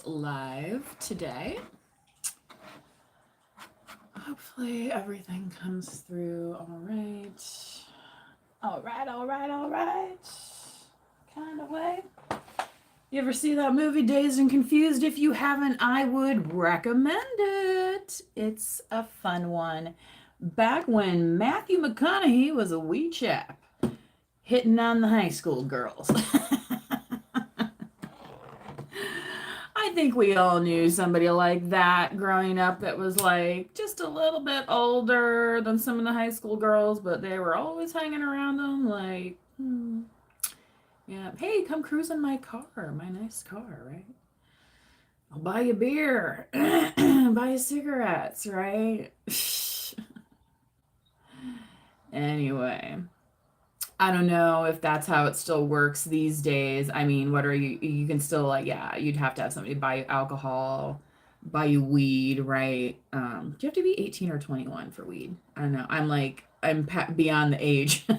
live today. Hopefully everything comes through all right. All right. Kind of way. You ever see that movie Dazed and Confused? If you haven't, I would recommend it. It's a fun one. Back when Matthew McConaughey was a wee chap, hitting on the high school girls. I think we all knew somebody like that growing up that was like just a little bit older than some of the high school girls, but they were always hanging around them like, yeah, hey, come cruise in my car, my nice car, right? I'll buy you beer, buy you cigarettes, right? Anyway, I don't know if that's how it still works these days. I mean, what are you can still like, yeah, you'd have to have somebody buy you alcohol, buy you weed, right? Do you have to be 18 or 21 for weed? I don't know. I'm beyond the age. Do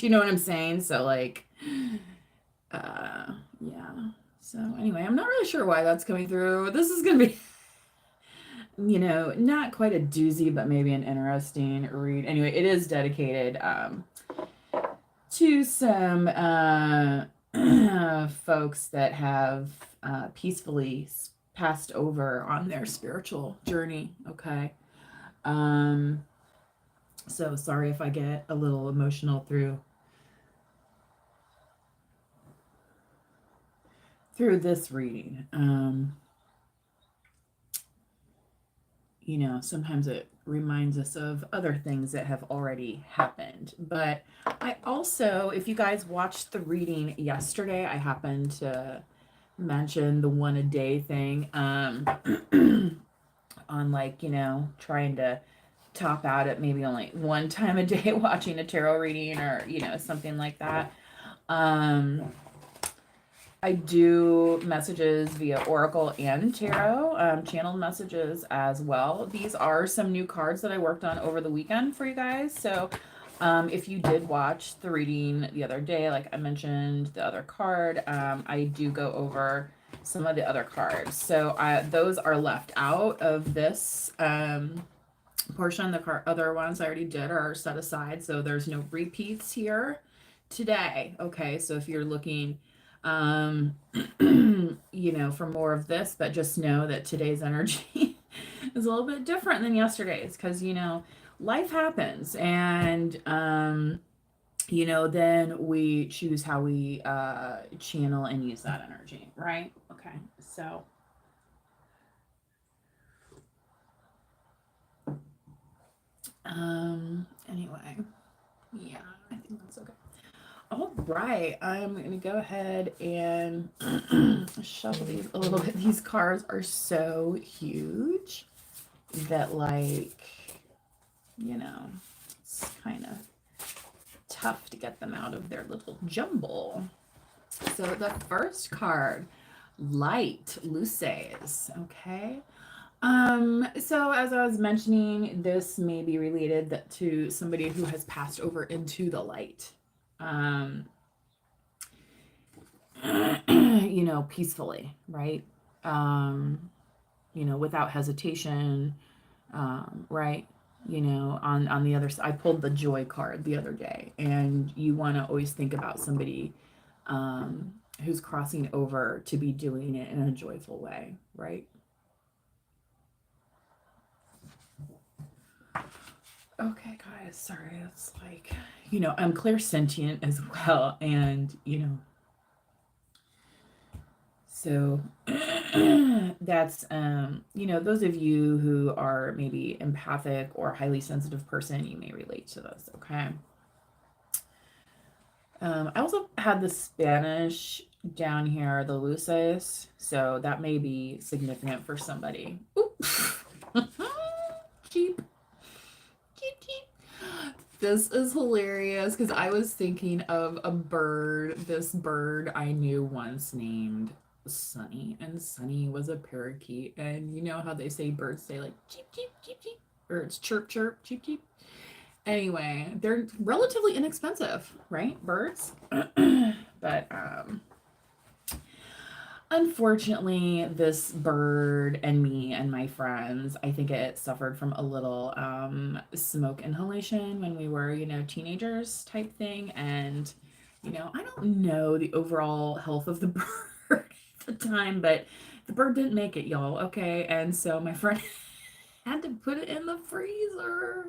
you know what I'm saying? So like, yeah. So anyway, I'm not really sure why that's coming through. This is gonna be, not quite a doozy, but maybe an interesting read. Anyway, it is dedicated to some folks that have peacefully passed over on their spiritual journey. Okay. Um, so sorry if I get a little emotional through this reading. Sometimes it reminds us of other things that have already happened. But I also, if you guys watched the reading yesterday, I happened to mention the one a day thing on trying to top out at maybe only one time a day watching a tarot reading or, something like that. I do messages via Oracle and Tarot, channeled messages as well. These are some new cards that I worked on over the weekend for you guys. So if you did watch the reading the other day, like I mentioned the other card, I do go over some of the other cards. So those are left out of this portion. The other ones I already did are set aside. So there's no repeats here today. Okay, so if you're looking for more of this, but just know that today's energy is a little bit different than yesterday's because, life happens and, then we choose how we channel and use that energy, right? Okay, so. Anyway, yeah, I think that's okay. All right, I'm going to go ahead and shuffle these a little bit. These cards are so huge that, it's kind of tough to get them out of their little jumble. So the first card, Light, Luces, okay? So as I was mentioning, this may be related to somebody who has passed over into the light. Peacefully, right? Without hesitation, right? On the other side, I pulled the joy card the other day, and you want to always think about somebody who's crossing over to be doing it in a joyful way, right? Okay, guys, sorry. It's like, I'm clairsentient as well. And, so that's, those of you who are maybe empathic or highly sensitive person, you may relate to this, okay? I also had the Spanish down here, the luces, so that may be significant for somebody. Cheap. This is hilarious because I was thinking of a bird. This bird I knew once named Sunny, and Sunny was a parakeet. And you know how they say birds say like cheep, cheep, cheep, cheep, or it's chirp, chirp, cheep, cheep. Anyway, they're relatively inexpensive, right? Birds. But Unfortunately, this bird and me and my friends, I think it suffered from a little smoke inhalation when we were, teenagers type thing. And, I don't know the overall health of the bird at the time, but the bird didn't make it, y'all. Okay. And so my friend had to put it in the freezer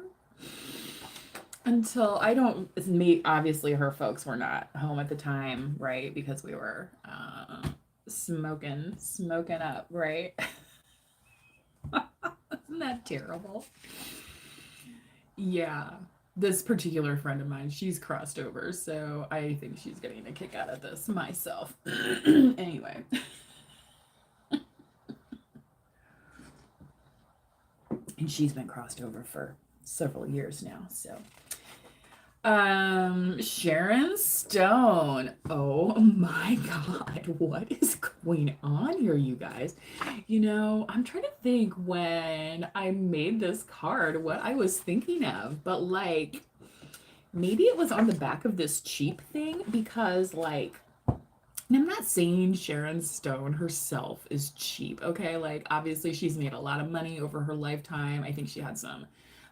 until I don't me obviously her folks were not home at the time, right? Because we were smoking up, right? Isn't that terrible? Yeah. This particular friend of mine, she's crossed over, so I think she's getting a kick out of this myself. Anyway. And she's been crossed over for several years now, so Sharon Stone. Oh my God, what is going on here, you guys? I'm trying to think when I made this card what I was thinking of, but like maybe it was on the back of this cheap thing because like and I'm not saying Sharon Stone herself is cheap, okay? Like, obviously, she's made a lot of money over her lifetime. I think she had some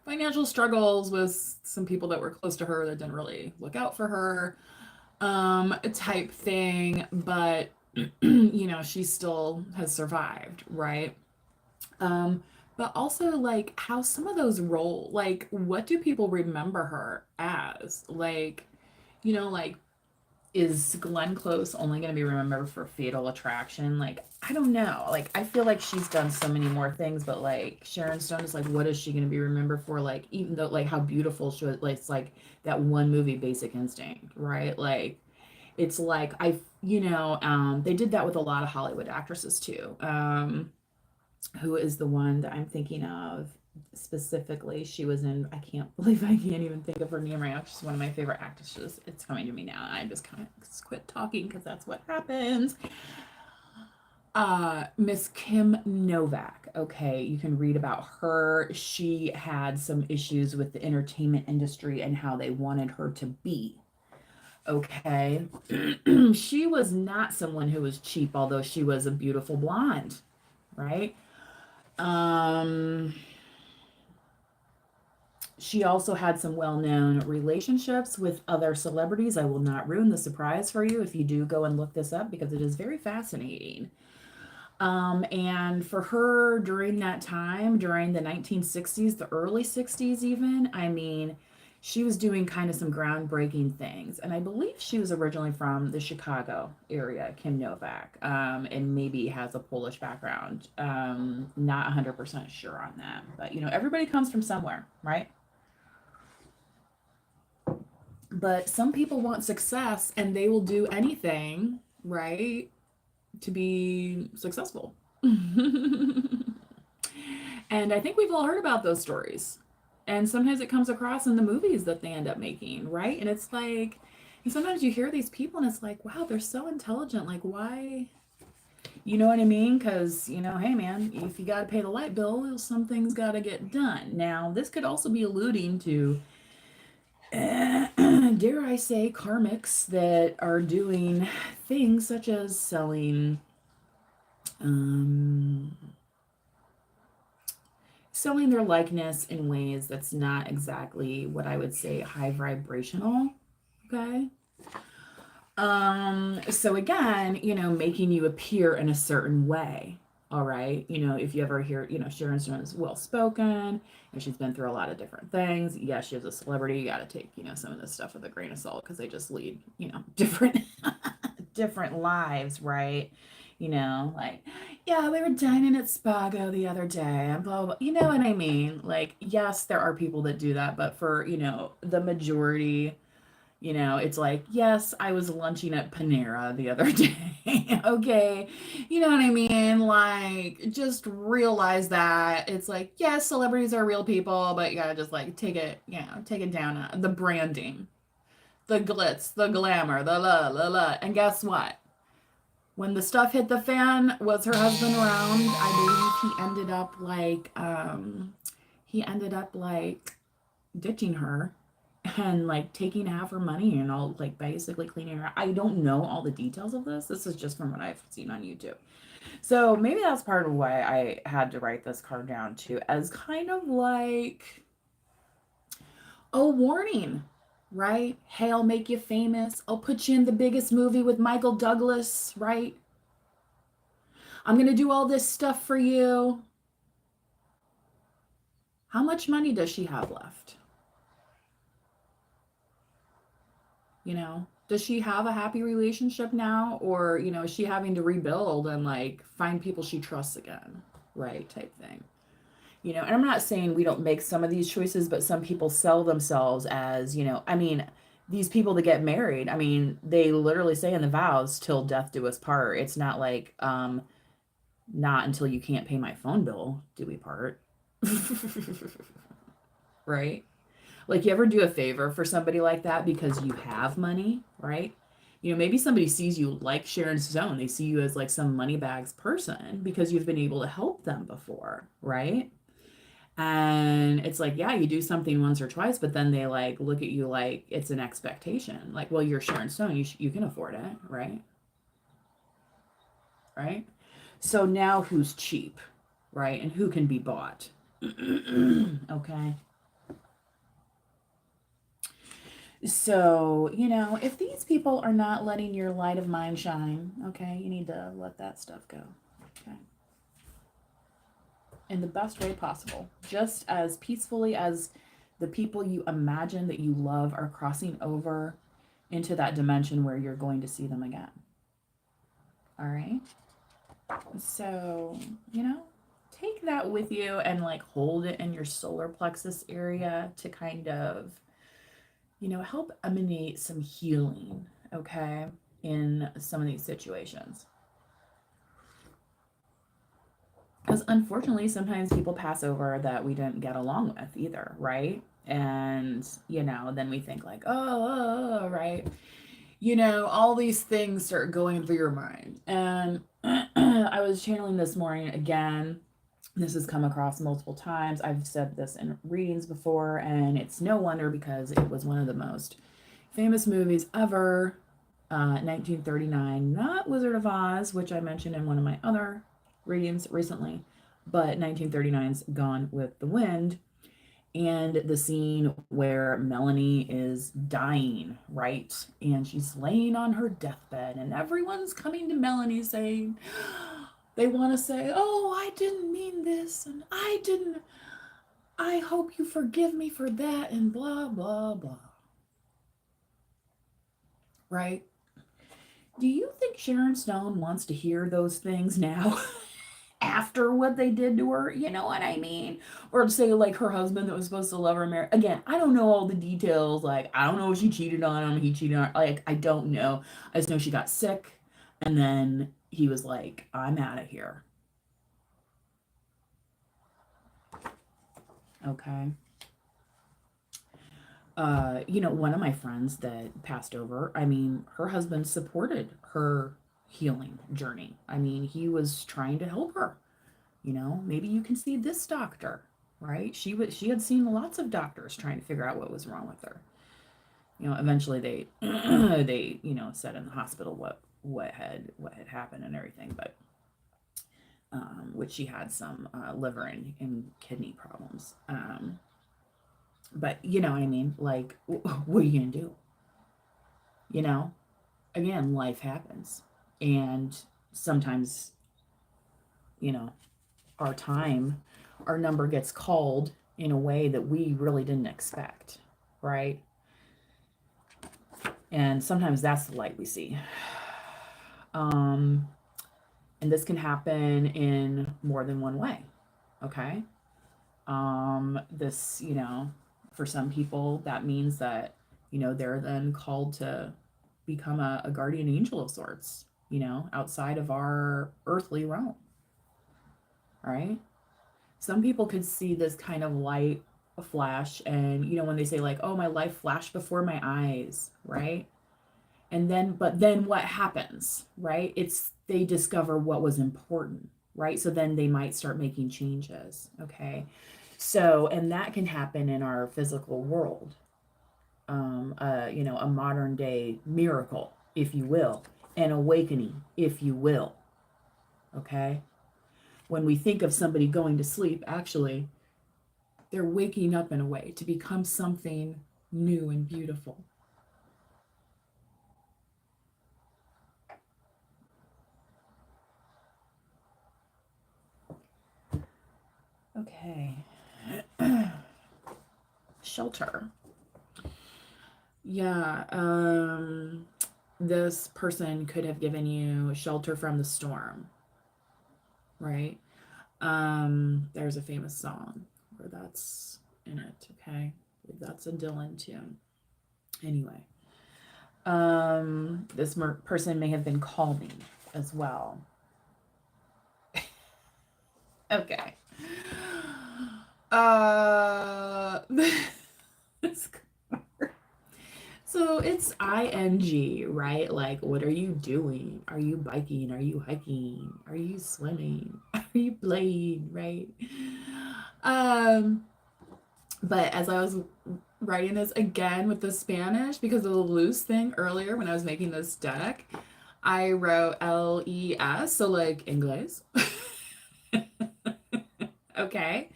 financial struggles with some people that were close to her that didn't really look out for her, type thing. But, she still has survived, right? But also, like, how some of those roll, like, what do people remember her as? Like, is Glenn Close only going to be remembered for Fatal Attraction? Like, I don't know. Like, I feel like she's done so many more things, but like Sharon Stone is like, what is she going to be remembered for? Like, even though, like, how beautiful she was, like, it's like that one movie, Basic Instinct, right? Like, it's like, they did that with a lot of Hollywood actresses too. Who is the one that I'm thinking of specifically? She was in, I can't believe I can't even think of her name right now. She's one of my favorite actresses. It's coming to me now. I just kind of quit talking because that's what happens. Miss Kim Novak. Okay, you can read about her. She had some issues with the entertainment industry and how they wanted her to be. Okay. She was not someone who was cheap, although she was a beautiful blonde, right? Um, she also had some well-known relationships with other celebrities. I will not ruin the surprise for you if you do go and look this up because it is very fascinating. And for her during that time, during the 1960s, the early 60s even, I mean, she was doing kind of some groundbreaking things. And I believe she was originally from the Chicago area, Kim Novak, and maybe has a Polish background. Not 100% sure on that. But, everybody comes from somewhere, right? But some people want success and they will do anything, right, to be successful. And I think we've all heard about those stories. And sometimes it comes across in the movies that they end up making, right? And it's like, and sometimes you hear these people and it's like, wow, they're so intelligent. Like, why? You know what I mean? Because, hey, man, if you got to pay the light bill, something's got to get done. Now, this could also be alluding to, dare I say, karmics that are doing things such as um, selling their likeness in ways that's not exactly what I would say high vibrational. Okay. So again, making you appear in a certain way. All right. If you ever hear, Sharon Stone is well spoken and she's been through a lot of different things. Yeah, she's a celebrity. You got to take, some of this stuff with a grain of salt because they just lead, different, different lives, right? Like, yeah, we were dining at Spago the other day and blah, blah, blah. You know what I mean? Like, yes, there are people that do that, but for, the majority, it's like, yes, I was lunching at Panera the other day. Okay. You know what I mean? Like, just realize that it's like, yes, celebrities are real people, but you gotta just like take it down. The branding, the glitz, the glamour, the la la la. And guess what? When the stuff hit the fan, was her husband around? I believe he ended up like ditching her. and like taking half her money and all like basically cleaning her. I don't know all the details of this. This is just from what I've seen on YouTube. So maybe that's part of why I had to write this card down too, as kind of like a warning, right? Hey, I'll make you famous. I'll put you in the biggest movie with Michael Douglas, right? I'm going to do all this stuff for you. How much money does she have left? You know, does she have a happy relationship now? Or, you know, is she having to rebuild and like find people she trusts again, right? Type thing. You know, and I'm not saying we don't make some of these choices, but some people sell themselves as, you know, I mean, these people that get married, I mean, they literally say in the vows, till death do us part. It's not like, not until you can't pay my phone bill do we part. Right? Like, you ever do a favor for somebody like that because you have money, right? You know, maybe somebody sees you like Sharon Stone. They see you as like some money bags person because you've been able to help them before, right? And it's like, yeah, you do something once or twice, but then they like look at you like it's an expectation. Like, well, you're Sharon Stone, you can afford it, right? Right? So now who's cheap, right? And who can be bought? Okay. So, you know, if these people are not letting your light of mine shine, okay, you need to let that stuff go. Okay. In the best way possible. Just as peacefully as the people you imagine that you love are crossing over into that dimension where you're going to see them again. All right. So, you know, take that with you and like hold it in your solar plexus area to kind of, you know, help emanate some healing, okay, in some of these situations. Because unfortunately, sometimes people pass over that we didn't get along with either, right? And, you know, then we think like, right? You know, all these things start going through your mind. And I was channeling this morning again. This has come across multiple times. I've said this in readings before, and it's no wonder because it was one of the most famous movies ever. 1939, not Wizard of Oz, which I mentioned in one of my other readings recently, but 1939's Gone with the Wind, and the scene where Melanie is dying, right? And she's laying on her deathbed, and everyone's coming to Melanie saying, they want to say, oh, I didn't mean this, and I hope you forgive me for that, and blah, blah, blah. Right? Do you think Sharon Stone wants to hear those things now? After what they did to her, you know what I mean? Or to say like her husband that was supposed to love her married. Again, I don't know all the details. Like, I don't know if she cheated on him, he cheated on her. Like, I don't know. I just know she got sick, and then he was like, I'm out of here. Okay. You know, one of my friends that passed over, I mean, her husband supported her healing journey. I mean, he was trying to help her. You know, maybe you can see this doctor, right? She had seen lots of doctors trying to figure out what was wrong with her. You know, eventually they they, you know, said in the hospital what had happened and everything, but which she had some liver and kidney problems. But you know what I mean? Like, what are you gonna do? You know, again, life happens, and sometimes, you know, our time, our number gets called in a way that we really didn't expect, right? And sometimes that's the light we see. Um, and this can happen in more than one way, okay? This, you know, for some people, that means that, you know, they're then called to become a guardian angel of sorts, you know, outside of our earthly realm, right? Some people could see this kind of light flash, and you know when they say like, oh, my life flashed before my eyes, right? And then but then what happens, right? It's they discover what was important, right? So then they might start making changes, okay? So, and that can happen in our physical world, a modern day miracle, if you will, an awakening, if you will. Okay? When we think of somebody going to sleep, actually, they're waking up in a way to become something new and beautiful. Okay. Shelter. Yeah, this person could have given you shelter from the storm, right? There's a famous song where that's in it, okay? That's a Dylan tune. Anyway, this person may have been calming as well. Okay. This So it's ing, right? Like, what are you doing? Are you biking? Are you hiking? Are you swimming? Are you playing? Right? Um, but as I was writing this again with the Spanish, because of the loose thing earlier when I was making this deck, I wrote LES, so like English. Okay.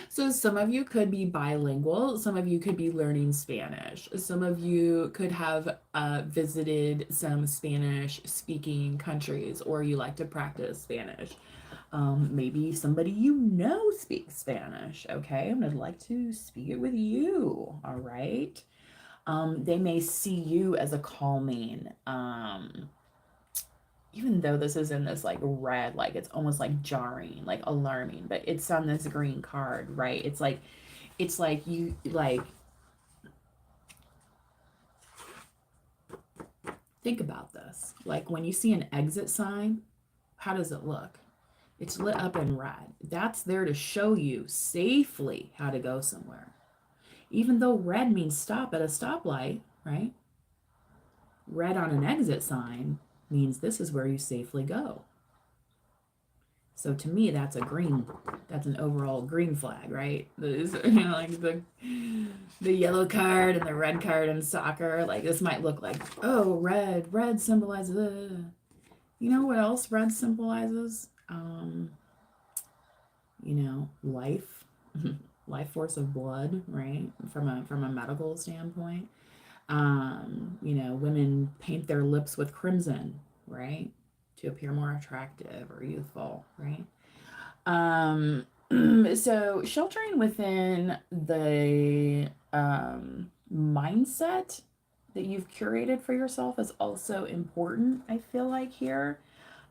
So some of you could be bilingual, some of you could be learning Spanish, some of you could have visited some Spanish speaking countries, or you like to practice Spanish. Maybe somebody you know speaks Spanish, okay, and would like to speak it with you, all right? They may see you as a calming, even though this is in this like red, like it's almost like jarring, like alarming, but it's on this green card, right? It's like you like think about this. Like when you see an exit sign, how does it look? It's lit up in red. That's there to show you safely how to go somewhere. Even though red means stop at a stoplight, right? Red on an exit sign means this is where you safely go. So to me, that's a green. That's an overall green flag, right? Like the yellow card and the red card in soccer. Like this might look like, oh, red. Red symbolizes. You know what else red symbolizes? Life, life force of blood, right? From a medical standpoint. Women paint their lips with crimson, right? To appear more attractive or youthful, right? So sheltering within the mindset that you've curated for yourself is also important, I feel like here.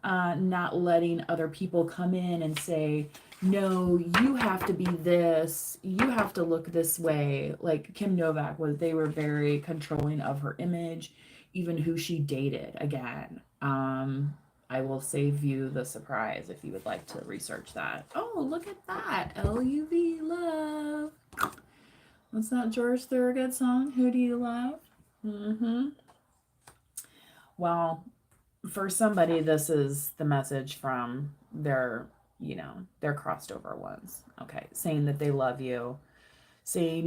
Not letting other people come in and say, no, you have to be this, you have to look this way. Like Kim Novak they were very controlling of her image, even who she dated. Again, I will save you the surprise if you would like to research that. Oh, look at that. LUV, love. What's that George Thorogood song? Who do you love? Mm-hmm. Well, for somebody, this is the message from their crossed over ones. Okay. Saying that they love you, saying,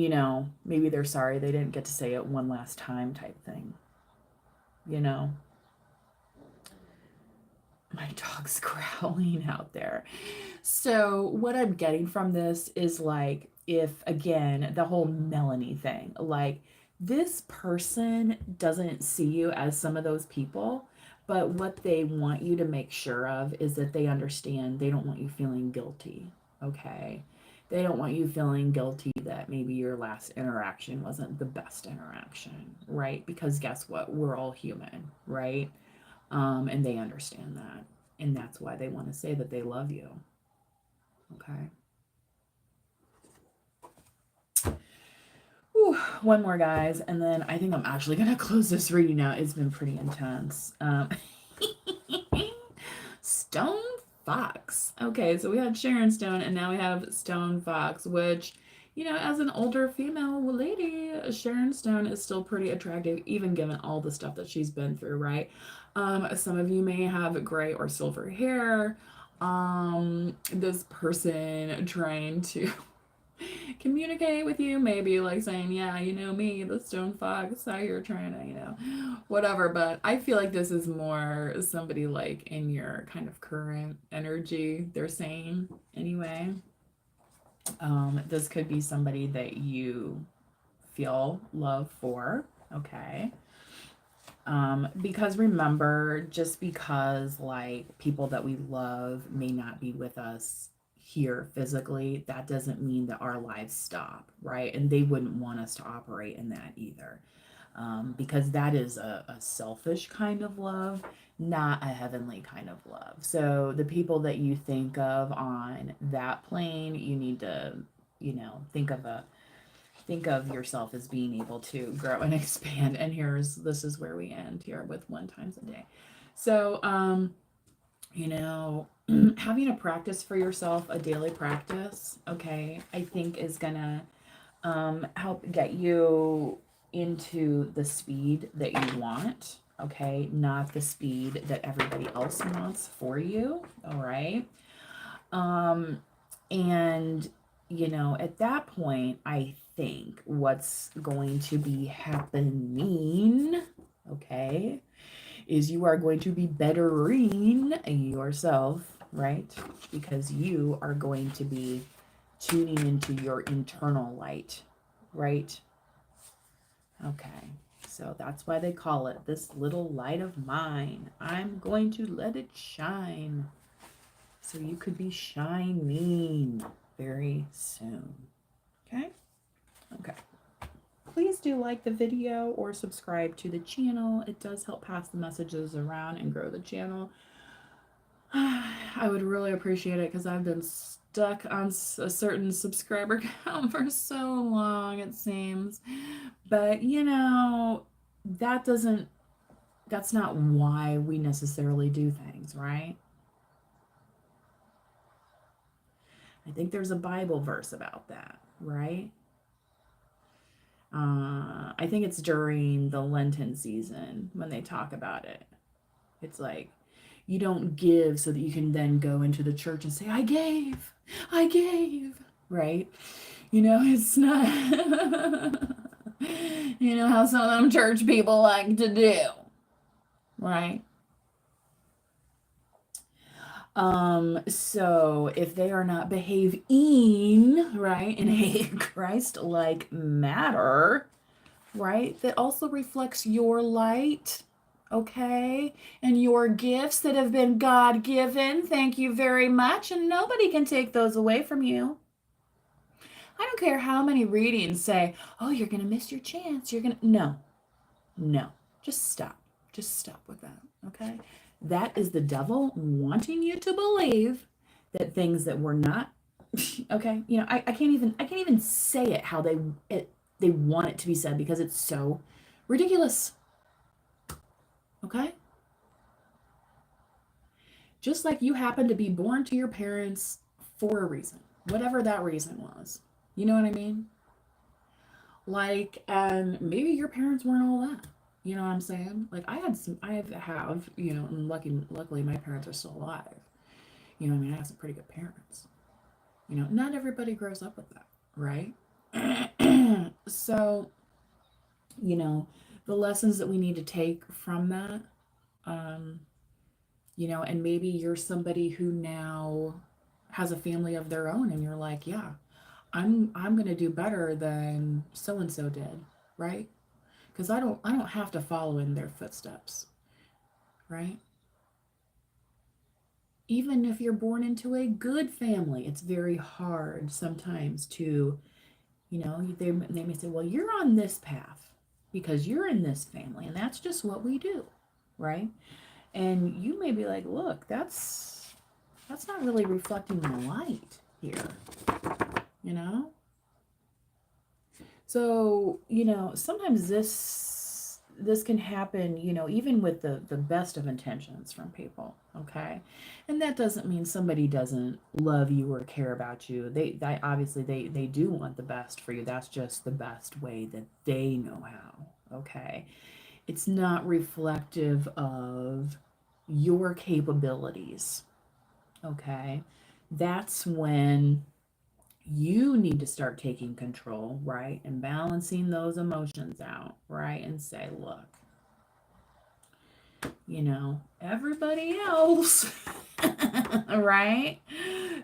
maybe they're sorry they didn't get to say it one last time type thing. My dog's growling out there. So what I'm getting from this is like, if again, the whole Melanie thing, like this person doesn't see you as some of those people, but what they want you to make sure of is that they understand they don't want you feeling guilty. Okay. They don't want you feeling guilty that maybe your last interaction wasn't the best interaction, right? Because guess what? We're all human, right? And they understand that. And that's why they want to say that they love you. Okay. Whew, one more, guys, and then I think I'm actually going to close this reading out. It's been pretty intense. Stone Fox. Okay, so we had Sharon Stone, and now we have Stone Fox, which, as an older female lady, Sharon Stone is still pretty attractive, even given all the stuff that she's been through, right? Some of you may have gray or silver hair. This person trying to communicate with you, maybe like saying, yeah, you know me, the stone fox, how you're trying to, whatever. But I feel like this is more somebody like in your kind of current energy, they're saying anyway. This could be somebody that you feel love for, okay? Because remember, just because like people that we love may not be with us here physically, that doesn't mean that our lives stop, right? And they wouldn't want us to operate in that either. Because that is a selfish kind of love, not a heavenly kind of love. So the people that you think of on that plane, you need to, think of yourself as being able to grow and expand. And this is where we end here with 1 times a day. So having a practice for yourself, a daily practice, okay, I think is gonna help get you into the speed that you want, okay, not the speed that everybody else wants for you. All right. And at that point, I think what's going to be happening, okay, is you are going to be bettering yourself, right? Because you are going to be tuning into your internal light, right? Okay. So that's why they call it this little light of mine. I'm going to let it shine. So you could be shining very soon. Okay? Okay. Please do like the video or subscribe to the channel. It does help pass the messages around and grow the channel. I would really appreciate it because I've been stuck on a certain subscriber count for so long, it seems. But, that's not why we necessarily do things, right? I think there's a Bible verse about that, right? I think it's during the Lenten season when they talk about it. It's like, you don't give so that you can then go into the church and say, I gave, right? It's not, how some of them church people like to do, right? So if they are not behaving, right, in a Christ-like manner, right, that also reflects your light, okay, and your gifts that have been God-given, thank you very much, and nobody can take those away from you. I don't care how many readings say, oh, you're going to miss your chance, no, just stop with that, okay? That is the devil wanting you to believe that things that were not okay. I can't even say it how they want it to be said because it's so ridiculous. Okay? Just like you happen to be born to your parents for a reason, whatever that reason was. You know what I mean? Like, and maybe your parents weren't all that. You know what I'm saying? Like I have, and luckily my parents are still alive. I mean, I have some pretty good parents. Not everybody grows up with that, right? So, the lessons that we need to take from that, and maybe you're somebody who now has a family of their own and you're like, yeah, I'm going to do better than so and so did, right? Cuz I don't have to follow in their footsteps, right? Even if you're born into a good family, it's very hard sometimes to, they may say, well, you're on this path because you're in this family and that's just what we do, right? And you may be like, look, that's not really reflecting the light here, So, sometimes this can happen, even with the best of intentions from people, okay? And that doesn't mean somebody doesn't love you or care about you. They obviously they do want the best for you. That's just the best way that they know how, okay? It's not reflective of your capabilities, okay? That's when you need to start taking control, right? And balancing those emotions out, right? And say, look, everybody else, right?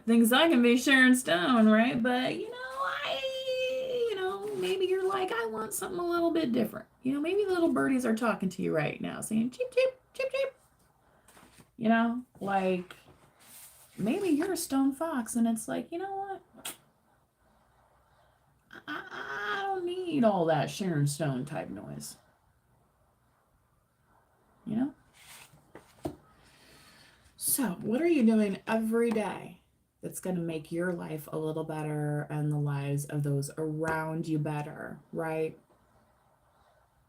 Thinks I can be Sharon Stone, right? But, maybe you're like, I want something a little bit different. Maybe little birdies are talking to you right now saying, cheep, cheep, cheep, cheep. Like maybe you're a stone fox and it's like, you know what? I don't need all that Sharon Stone type noise. You know? So, what are you doing every day that's going to make your life a little better and the lives of those around you better, right?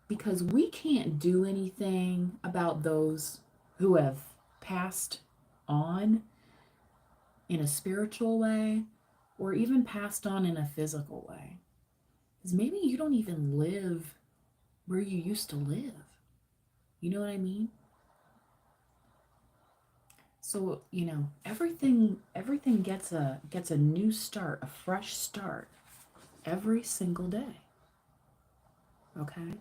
Because we can't do anything about those who have passed on in a spiritual way or even passed on in a physical way. Because maybe you don't even live where you used to live. You know what I mean? So, everything gets a new start, a fresh start every single day. Okay?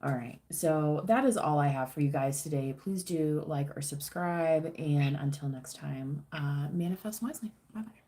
All right. So, that is all I have for you guys today. Please do like or subscribe, and until next time, manifest wisely. Bye-bye.